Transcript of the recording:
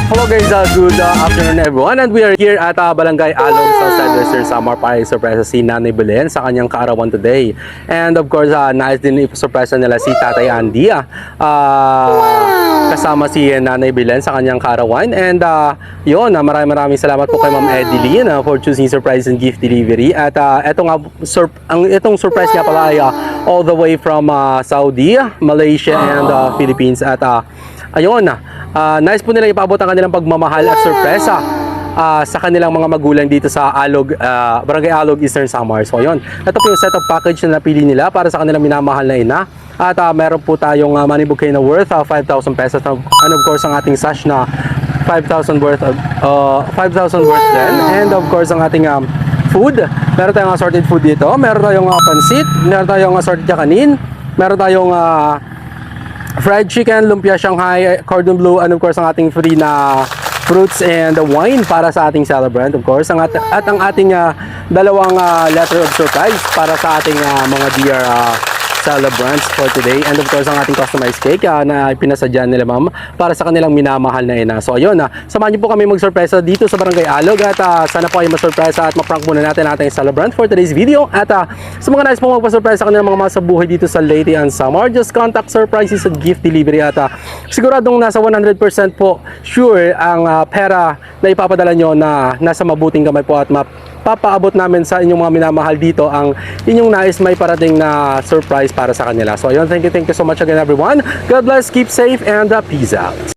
Hello guys, good afternoon everyone, and we are here at Barangay Along sa Western Samar para i-surprise si Nanay Belen sa kanyang kaarawan today. And of course, nais din i-surprise nila si Tatay Andy kasama si Nanay Belen sa kanyang kaarawan. And maraming salamat po kay Ma'am Edeline for choosing surprise and gift delivery. At itong surprise nga pala ay all the way from Saudi, Malaysia and Philippines. At nice po nila ipaabot ang kanilang pagmamahal at sorpresa sa kanilang mga magulang dito sa Barangay Alog, Eastern Samar. So ayun, ito po yung set of package na napili nila para sa kanilang minamahal na ina. At meron po tayong money bouquet na worth 5,000 pesos. And of course, ang ating sash na 5,000 worth din. And of course, ang ating food. Meron tayong assorted food dito. Meron tayong pansit. Meron tayong assorted kanin. Meron tayong fried chicken, lumpia Shanghai, cordon bleu, and of course ang ating free na fruits and wine para sa ating celebrant, of course. At ang ating dalawang letter of surprise para sa ating mga dear celebrants for today. And of course ang ating customized cake na pinasadyan nila ma'am para sa kanilang minamahal na ina. So ayun, samahan niyo po kami magsurpresa dito sa Barangay Alog. At sana po ay masurpresa at maprank muna natin ating celebrant for today's video. At sa mga nais po magpasurpresa sa kanilang mga masabuhay dito sa Leyte and Samar, just contact Surprises at Gift Delivery. At siguradong nasa 100% po sure ang pera na ipapadala nyo na nasa mabuting kamay po, at papaabot namin sa inyong mga minamahal dito ang inyong nais may parating na surprise para sa kanila. So ayun, thank you so much again everyone. God bless, keep safe, and peace out.